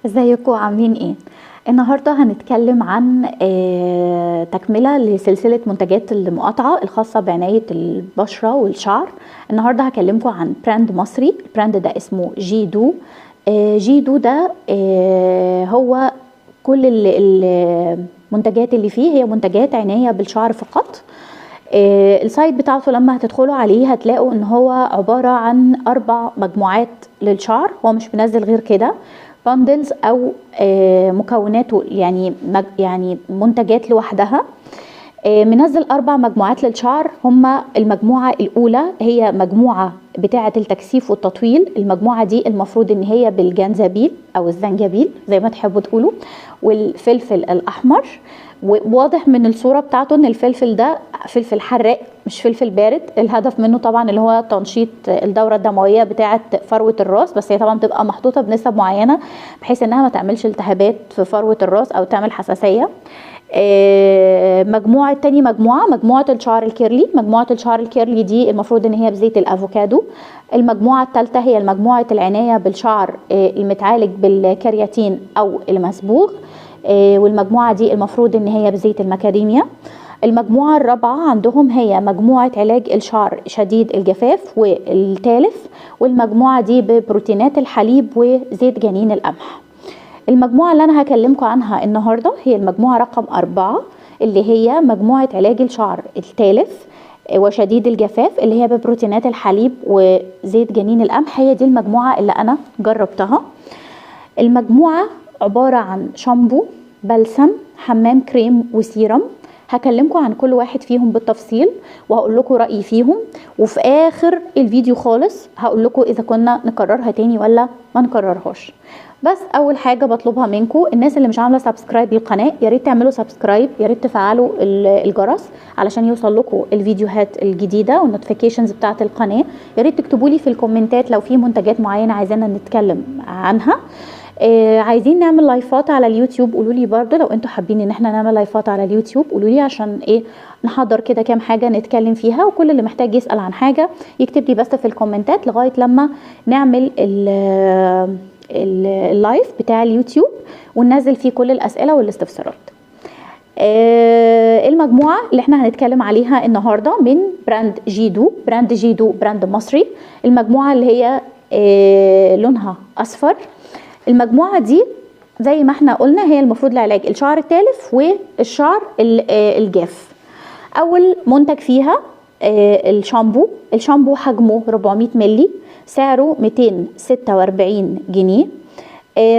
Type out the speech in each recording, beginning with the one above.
ازيكم عاملين ايه؟ النهارده هنتكلم عن تكمله لسلسله منتجات المقاطعه الخاصه بعنايه البشره والشعر. النهارده هكلمكم عن براند مصري. البراند ده اسمه جيدو. جيدو ده هو كل المنتجات اللي فيه هي منتجات عنايه بالشعر فقط. السايت بتاعته لما هتدخلوا عليه هتلاقوا ان هو عبارة عن 4 مجموعات للشعر. هو مش بينزل غير كده باندلز او مكوناته، يعني منتجات لوحدها. منزل 4 مجموعات للشعر. هما المجموعة الأولى هي مجموعة بتاعة التكثيف والتطويل. المجموعة دي المفروض ان هي بالجنزبيل او الزنجبيل زي ما تحبوا تقولوا، والفلفل الأحمر. وواضح من الصورة بتاعته ان الفلفل ده فلفل حراق مش فلفل بارد. الهدف منه طبعا اللي هو تنشيط الدورة الدموية بتاعة فروة الراس، بس هي طبعا بتبقى محطوطة بنسب معينة بحيث انها ما تعملش التهابات في فروة الراس او تعمل حساسية. تاني مجموعة الشعر الكيرلي. مجموعة الشعر الكيرلي دي المفروض ان هي بزيت الافوكادو. المجموعة الثالثة هي مجموعة العناية بالشعر المتعالج بالكرياتين او المصبوغ، والمجموعة دي المفروض ان هي بزيت المكاديميا. المجموعة الرابعة عندهم هي مجموعة علاج الشعر شديد الجفاف والتالف، والمجموعة دي ببروتينات الحليب وزيت جنين القمح. المجموعة اللي أنا هكلمكم عنها النهاردة هي المجموعة رقم 4 اللي هي مجموعة علاج الشعر التالف وشديد الجفاف اللي هي ببروتينات الحليب وزيت جنين القمح. هي دي المجموعة اللي أنا جربتها. المجموعة عبارة عن شامبو، بلسم، حمام كريم، وسيرم. هكلمكم عن كل واحد فيهم بالتفصيل وهقول لكم رأيي فيهم، وفي آخر الفيديو خالص هقول لكم إذا كنا نكررها تاني ولا ما نكررهاش. بس اول حاجه بطلبها منكم الناس اللي مش عامله سبسكرايب للقناه، يا ريت تعملوا سبسكرايب، يا ريت تفعلوا الجرس علشان يوصل لكم الفيديوهات الجديده والنوتيفيكيشنز بتاعه القناه. يا ريت تكتبوا لي في الكومنتات لو في منتجات معينه عايزانا نتكلم عنها. عايزين نعمل لايفات على اليوتيوب، قولوا لي برده لو انتوا حابين ان احنا نعمل لايفات على اليوتيوب قولوا لي عشان ايه نحضر كده كام حاجه نتكلم فيها. وكل اللي محتاج يسال عن حاجه يكتب لي بس في الكومنتات لغايه لما نعمل اللايف بتاع اليوتيوب وننزل فيه كل الاسئله والاستفسارات. المجموعه اللي احنا هنتكلم عليها النهارده من براند جيدو. براند جيدو براند مصري. المجموعه اللي هي لونها اصفر. المجموعه دي زي ما احنا قلنا هي المفروض لعلاج الشعر التالف والشعر الجاف. اول منتج فيها الشامبو. الشامبو حجمه 400 ملي، سعره 246 جنيه.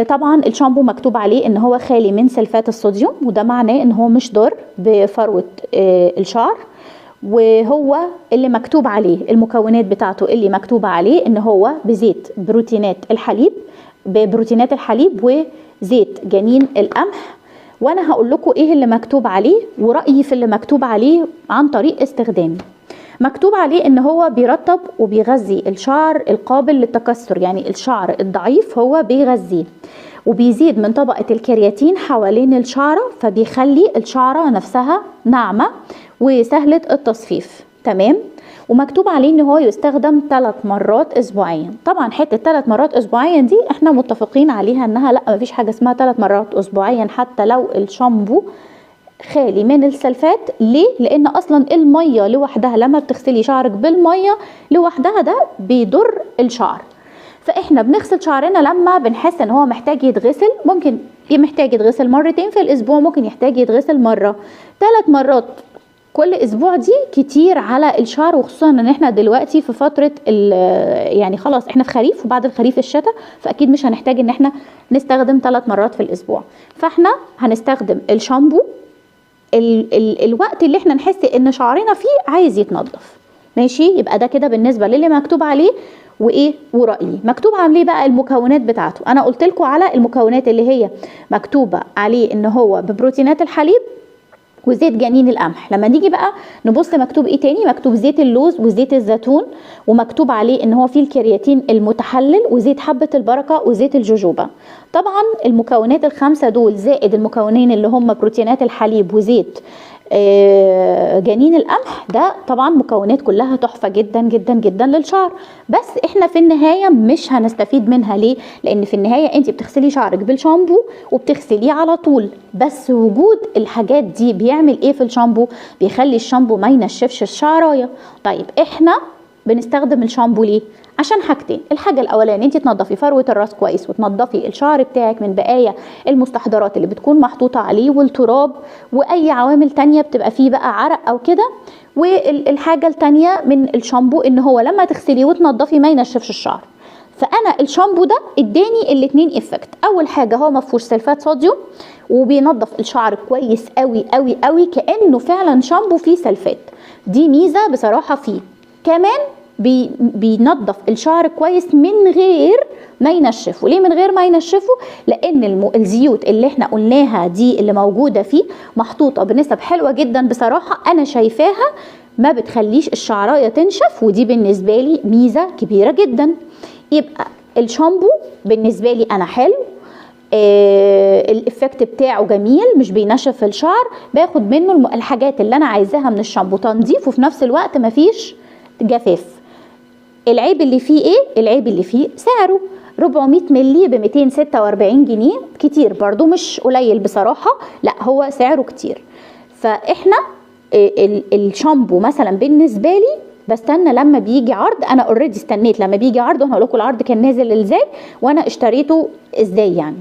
طبعا الشامبو مكتوب عليه ان هو خالي من سلفات الصوديوم، وده معناه ان هو مش ضار بفروة الشعر. وهو اللي مكتوب عليه المكونات بتاعته اللي مكتوبة عليه ان هو بزيت ببروتينات الحليب وزيت جنين القمح. وانا هقول لكم ايه اللي مكتوب عليه ورأيي في اللي مكتوب عليه عن طريق استخدامي. مكتوب عليه ان هو بيرطب وبيغذي الشعر القابل للتكسر، يعني الشعر الضعيف هو بيغذيه، وبيزيد من طبقة الكرياتين حوالين الشعرة فبيخلي الشعرة نفسها ناعمة وسهلة التصفيف. تمام. ومكتوب عليه ان هو يستخدم 3 مرات اسبوعيا. طبعا حته 3 مرات اسبوعيا دي احنا متفقين عليها انها لا، مفيش حاجه اسمها 3 مرات اسبوعيا حتى لو الشامبو خالي من السلفات. ليه؟ لان اصلا الميه لوحدها لما بتغسلي شعرك بالميه لوحدها ده بيضر الشعر. فاحنا بنغسل شعرنا لما بنحس ان هو محتاج يتغسل. ممكن محتاج يتغسل مرتين في الاسبوع، ممكن يحتاج يتغسل مره. 3 مرات كل اسبوع دي كتير على الشعر، وخصوصا ان احنا دلوقتي في فتره يعني خلاص احنا في خريف وبعد الخريف الشتاء، فاكيد مش هنحتاج ان احنا نستخدم 3 مرات في الاسبوع. فاحنا هنستخدم الشامبو الوقت اللي احنا نحس ان شعرنا فيه عايز يتنضف. ماشي، يبقى ده كده بالنسبه للي مكتوب عليه وايه ورأيي. مكتوب عليه بقى المكونات بتاعته. انا قلت لكم على المكونات اللي هي مكتوبه عليه ان هو ببروتينات الحليب وزيت جنين القمح. لما نيجي بقى نبص مكتوب ايه تاني، مكتوب زيت اللوز وزيت الزيتون، ومكتوب عليه ان هو فيه الكرياتين المتحلل وزيت حبة البركة وزيت الجوجوبا. طبعا المكونات ال5 دول زائد المكونين اللي هم بروتينات الحليب وزيت جنين القمح ده طبعا مكونات كلها تحفة جدا جدا جدا للشعر، بس احنا في النهاية مش هنستفيد منها. ليه؟ لان في النهاية انت بتغسلي شعرك بالشامبو وبتغسليه على طول، بس وجود الحاجات دي بيعمل ايه في الشامبو؟ بيخلي الشامبو ما ينشفش الشعرايه. طيب احنا بنستخدم الشامبو ليه؟ عشان حاجتين. الحاجه الاولانيه انت تنضفي فروه الراس كويس وتنضفي الشعر بتاعك من بقايا المستحضرات اللي بتكون محطوطه عليه والتراب واي عوامل تانية بتبقى فيه بقى عرق او كده. والحاجه التانية من الشامبو ان هو لما تغسليه وتنضفي ما ينشفش الشعر. فانا الشامبو ده اداني الاتنين افكت. اول حاجه هو ما فيهوش سلفات صوديوم وبينظف الشعر كويس قوي قوي قوي كانه فعلا شامبو فيه سلفات، دي ميزه بصراحه فيه. كمان بينظف الشعر كويس من غير ما ينشفه. ليه من غير ما ينشفه؟ لان الزيوت اللي احنا قلناها دي اللي موجوده فيه محطوطه بنسب حلوه جدا بصراحه، انا شايفاها ما بتخليش الشعرايه تنشف، ودي بالنسبه لي ميزه كبيره جدا. يبقى الشامبو بالنسبه لي انا حلو، الافكت بتاعه جميل، مش بينشف الشعر، باخد منه الحاجات اللي انا عايزاها من الشامبو، تنظيف وفي نفس الوقت مفيش جفاف. العيب اللي فيه ايه؟ العيب اللي فيه سعره 400 ملي ب 246 جنيه، كتير برضو مش قليل بصراحه، لا هو سعره كتير. فاحنا الشامبو مثلا بالنسبه لي بستنى لما بيجي عرض. انا اوريدي استنيت لما بيجي عرض، وانا هقول لكم العرض كان نازل ازاي وانا اشتريته ازاي يعني.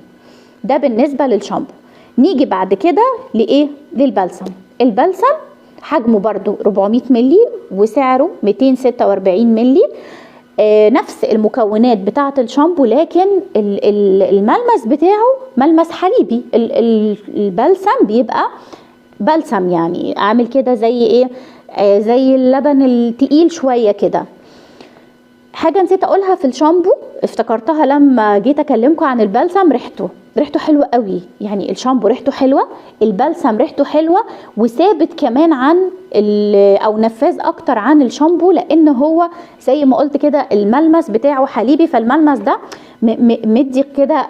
ده بالنسبه للشامبو. نيجي بعد كده لايه؟ للبلسم. البلسم حجمه برضو 400 ملي وسعره 246 ملي، نفس المكونات بتاعه الشامبو، لكن الملمس بتاعه ملمس حليبي. البلسم بيبقى بلسم يعني عامل كده زي ايه؟ زي اللبن التقيل شويه كده. حاجه نسيت اقولها في الشامبو افتكرتها لما جيت اكلمكم عن البلسم، ريحته حلوه قوي. يعني الشامبو ريحته حلوه، البلسم ريحته حلوه، وثابت كمان عن او نفاذ اكتر عن الشامبو، لان هو زي ما قلت كده الملمس بتاعه حليبي، فالملمس ده مدي كده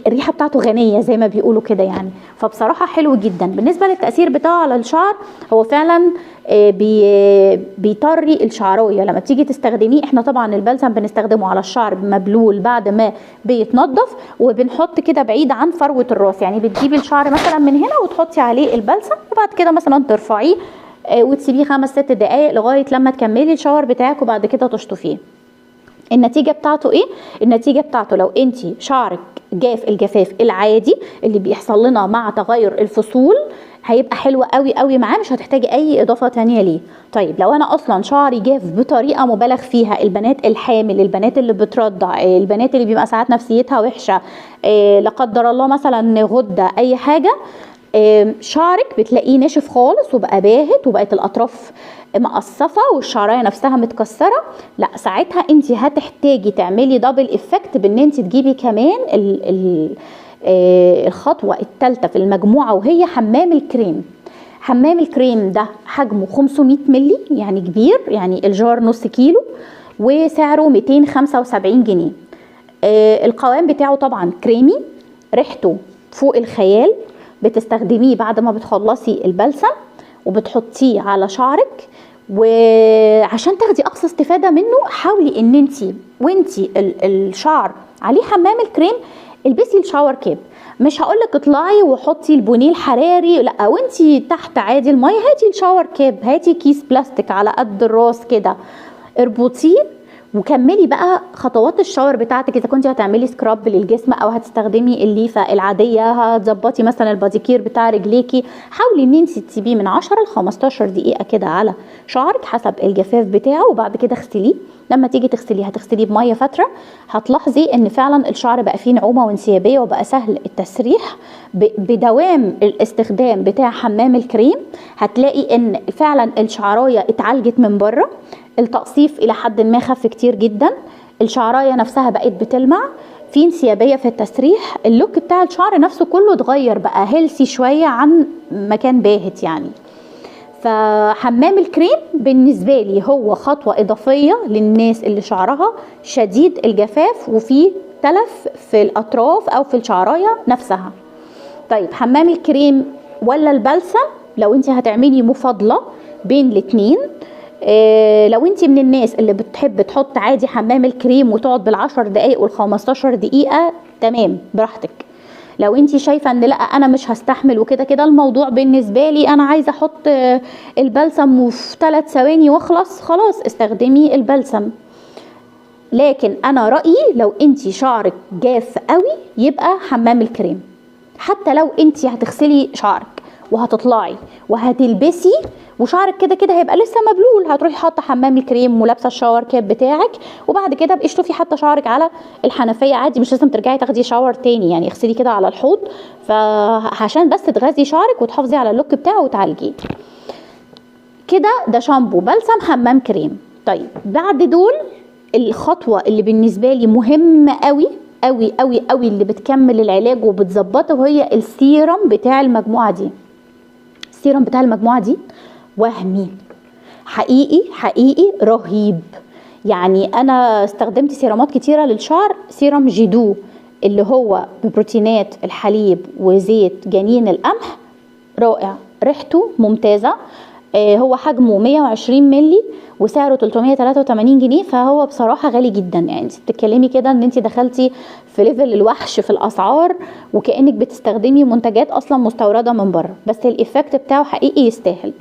الريحه بتاعته غنيه زي ما بيقولوا كده يعني. فبصراحه حلو جدا. بالنسبه للتاثير بتاعه على الشعر، هو فعلا بيطري الشعرايه لما بتيجي تستخدميه. احنا طبعا البلسم بنستخدمه على الشعر مبلول بعد ما بيتنضف، وبنحط كده بعيد عن فروه الراس، يعني بتجيبي الشعر مثلا من هنا وتحطي عليه البلسم، وبعد كده مثلا ترفعيه وتسيبيه 5-6 دقائق لغايه لما تكملي الشاور بتاعك، وبعد كده تشطفيه. النتيجه بتاعته ايه؟ النتيجه بتاعته لو انت شعرك جاف الجفاف العادي اللي بيحصل لنا مع تغير الفصول، هيبقى حلو قوي قوي معاه، مش هتحتاجي اي اضافه تانية ليه. طيب لو انا اصلا شعري جاف بطريقه مبالغ فيها، البنات الحامل، البنات اللي بترضع، البنات اللي بيبقى ساعات نفسيتها وحشه، لا قدر الله مثلا غده، اي حاجه، شعرك بتلاقيه ناشف خالص وبقى باهت وبقت الاطراف مقصفه والشعرايه نفسها متكسره، لا ساعتها انت هتحتاجي تعملي دبل افكت بان انت تجيبي كمان الخطوه الثالثه في المجموعه، وهي حمام الكريم. حمام الكريم ده حجمه 500 ملي يعني كبير، يعني الجار نص كيلو، وسعره 275 جنيه. القوام بتاعه طبعا كريمي، ريحته فوق الخيال. بتستخدميه بعد ما بتخلصي البلسم وبتحطيه على شعرك، وعشان تاخدي اقصى استفاده منه حاولي ان انت وانتي الشعر عليه حمام الكريم البسي الشاور كاب. مش هقولك اطلعي وحطي البونيه الحراري، لا، وانتي تحت عادي الميه هاتي الشاور كاب، هاتي كيس بلاستيك على قد الراس كده، اربطيه وكملي بقى خطوات الشاور بتاعتك. اذا كنتي هتعملي سكراب للجسم او هتستخدمي الليفه العاديه، هتظبطي مثلا الباديكير بتاع رجليكي، حاولي ان انت تسيبيه من 10 ل 15 دقيقه كده على شعرك حسب الجفاف بتاعه، وبعد كده اغسليه. لما تيجي تغسليه هتغسليه بميه فتره، هتلاحظي ان فعلا الشعر بقى فيه نعومه وانسيابيه وبقى سهل التسريح. بدوام الاستخدام بتاع حمام الكريم هتلاقي ان فعلا الشعرايه اتعالجت من بره، التقصيف الى حد ما خف كتير جدا، الشعرايه نفسها بقت بتلمع، في انسيابيه في التسريح، اللوك بتاع الشعر نفسه كله اتغير بقى هيلسي شويه عن مكان باهت يعني. فحمام الكريم بالنسبه لي هو خطوه اضافيه للناس اللي شعرها شديد الجفاف وفي تلف في الاطراف او في الشعرايه نفسها. طيب حمام الكريم ولا البلسم؟ لو انت هتعملي مفاضله بين الاتنين. لو انت من الناس اللي بتحب تحط عادي حمام الكريم وتقعد بال10 دقايق وال15 دقيقه، تمام براحتك. لو انت شايفه ان لا انا مش هستحمل وكده كده الموضوع بالنسبه لي انا عايزه احط البلسم وفي 3 ثواني واخلص، خلاص استخدمي البلسم. لكن انا رايي لو انت شعرك جاف قوي يبقى حمام الكريم. حتى لو انت هتغسلي شعرك وهتطلعي وهتلبسي وشعرك كده كده هيبقى لسه مبلول، هتروحي حاطه حمام الكريم ولابسه الشاور كاب بتاعك، وبعد كده بقي اشطفي حتى شعرك على الحنفيه عادي، مش لازم ترجعي تاخدي شاور تاني، يعني اغسلي كده على الحوض فعشان بس تغذي شعرك وتحافظي على اللوك بتاعه وتعالجيه كده. ده شامبو، بلسم، حمام كريم. طيب بعد دول الخطوه اللي بالنسبه لي مهمه قوي قوي قوي قوي اللي بتكمل العلاج وبتظبطه، وهي السيرم بتاع المجموعه دي. السيرم بتاع المجموعه دي وهمي حقيقي حقيقي رهيب. يعني انا استخدمت سيرامات كتيره للشعر. سيرم جيدو اللي هو ببروتينات الحليب وزيت جنين القمح رائع، ريحته ممتازه. هو حجمه 120 ملي وسعره 383 جنيه، فهو بصراحه غالي جدا. يعني انت بتتكلمي كده ان انت دخلتي في ليفل الوحش في الاسعار، وكانك بتستخدمي منتجات اصلا مستورده من بره، بس الايفكت بتاعه حقيقي يستاهل.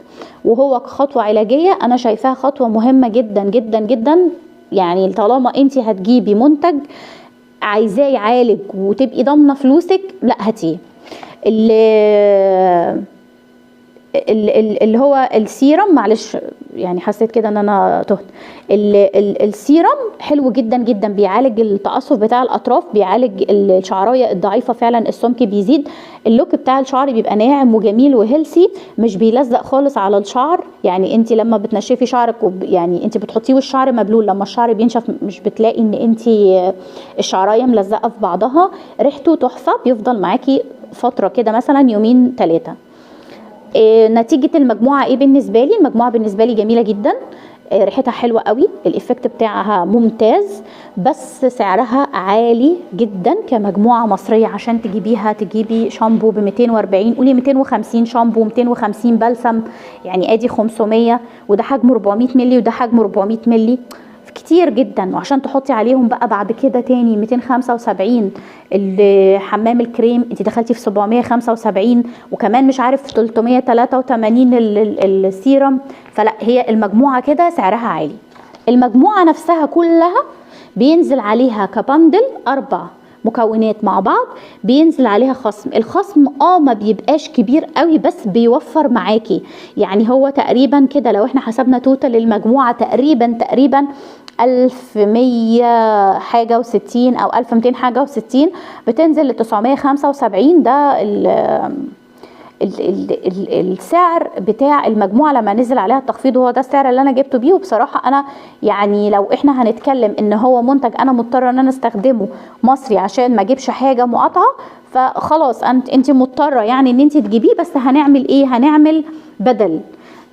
وهو خطوه علاجيه انا شايفاها خطوه مهمه جدا جدا جدا. يعني طالما انت هتجيبي منتج عايزاه يعالج وتبقي ضامنه فلوسك، لا هاتيه. اللي هو السيرم، معلش يعني حسيت كده ان انا تهت. السيرم حلو جدا جدا، بيعالج التقصف بتاع الاطراف، بيعالج الشعرايه الضعيفه فعلا، السمك بيزيد، اللوك بتاع الشعر بيبقى ناعم وجميل وهيلسي، مش بيلزق خالص على الشعر. يعني انت لما بتنشفي شعرك يعني انت بتحطيه والشعر مبلول، لما الشعر بينشف مش بتلاقي ان انت الشعرايه ملزقه في بعضها. ريحته تحفه، بيفضل معاكي فتره كده مثلا يومين 3. نتيجة المجموعة ايه بالنسبة لي؟ المجموعة بالنسبة لي جميلة جدا، ريحتها حلوة قوي، الايفكت بتاعها ممتاز، بس سعرها عالي جدا كمجموعة مصرية. عشان تجيبيها تجيبي شامبو ب 240، قولي 250 شامبو 250 بلسم، يعني ادي 500، وده حجمه 400 ملي وده حجمه 400 ملي، كتير جدا. وعشان تحطي عليهم بقى بعد كده تاني 275 الحمام الكريم، انت دخلتي في 775، وكمان مش عارف 383 السيرم. فلا، هي المجموعة كده سعرها عالي. المجموعة نفسها كلها بينزل عليها كبندل 4 مكونات مع بعض، بينزل عليها خصم. الخصم ما بيبقاش كبير قوي بس بيوفر معاكي. يعني هو تقريبا كده لو احنا حسبنا توتال المجموعة تقريبا 1100 حاجة و60 او 1200 حاجة و60، بتنزل ل 975. ده السعر بتاع المجموعه لما نزل عليها التخفيض، هو ده السعر اللي انا جبته بيه. وبصراحه انا يعني لو احنا هنتكلم ان هو منتج انا مضطره ان انا استخدمه مصري عشان ما اجيبش حاجه مقاطعه، فخلاص انت مضطره يعني ان انت تجيبيه. بس هنعمل ايه؟ هنعمل بدل.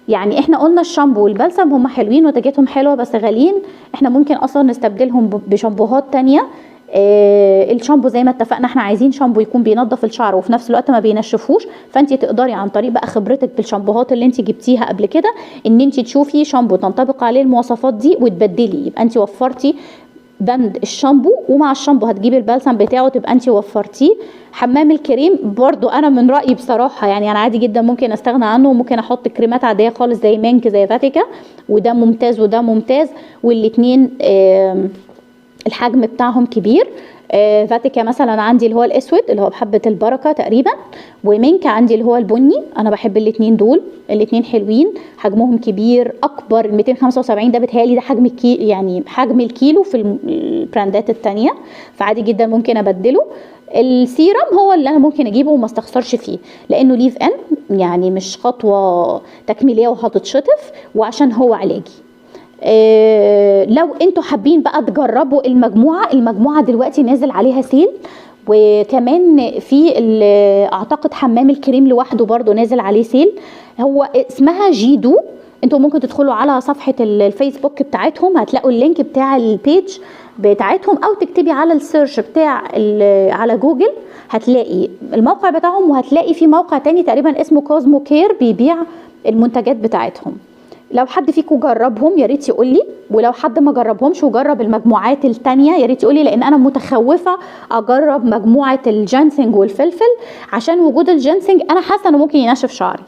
يعني احنا قلنا الشامبو والبلسم هم حلوين ونتيجتهم حلوه بس غاليين، احنا ممكن اصلا نستبدلهم بشامبوهات تانية. الشامبو زي ما اتفقنا احنا عايزين شامبو يكون بينظف الشعر وفي نفس الوقت ما بينشفوش. فانت تقدري عن طريق بقى خبرتك بالشامبوهات اللي انت جبتيها قبل كده ان انت تشوفي شامبو تنطبق عليه المواصفات دي وتبدلي، يبقى انت وفرتي بند الشامبو، ومع الشامبو هتجيبي البلسم بتاعه تبقى انت وفرتيه. حمام الكريم برضو انا من رايي بصراحه يعني انا عادي جدا ممكن استغنى عنه، وممكن احط كريمات عاديه خالص زي مانك زي فاتيكا، وده ممتاز وده ممتاز، والاتنين الحجم بتاعهم كبير. فاتيكا مثلا عندي اللي هو الاسود اللي هو بحبه البركه تقريبا، ومنك عندي اللي هو البني. انا بحب الاتنين دول، الاتنين حلوين، حجمهم كبير اكبر. 275 ده بتهيالي ده حجم الكيلو، يعني حجم الكيلو في البراندات التانية، فعادي جدا ممكن ابدله. السيرم هو اللي انا ممكن اجيبه وما استخسرش فيه لانه ليف ان، يعني مش خطوه تكميليه وهتتشطف، وعشان هو علاجي. لو انتوا حابين بقى تجربوا المجموعة دلوقتي نازل عليها سيل، وكمان في اعتقد حمام الكريم لوحده برضو نازل عليه سيل. هو اسمها جيدو، انتوا ممكن تدخلوا على صفحة الفيسبوك بتاعتهم هتلاقوا اللينك بتاع البيج بتاعتهم، او تكتبي على السيرش بتاع على جوجل هتلاقي الموقع بتاعهم، وهتلاقي في موقع تاني تقريبا اسمه كوزمو كير بيبيع المنتجات بتاعتهم. لو حد فيكم جربهم يا ريت يقول لي، ولو حد ما جربهمش وجرب المجموعات التانية يا ريت يقول لي، لان انا متخوفه اجرب مجموعه الجنسنج والفلفل عشان وجود الجنسنج انا حاسه انه ممكن ينشف شعري.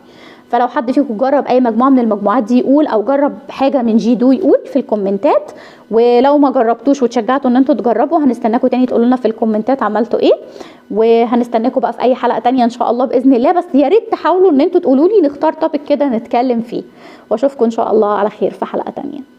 فلو حد فيكم جرب اي مجموعه من المجموعات دي يقول، او جرب حاجه من جي2 يقول في الكومنتات. ولو ما جربتوش وتشجعتوا ان انتوا تجربوا، هنستناكم تاني تقولوا لنا في الكومنتات عملتوا ايه، وهنستناكم بقى في اي حلقه تانية ان شاء الله باذن الله. بس يا ريت تحاولوا ان انتوا تقولوا لي نختار توبيك كده نتكلم فيه، واشوفكم ان شاء الله على خير في حلقه تانية.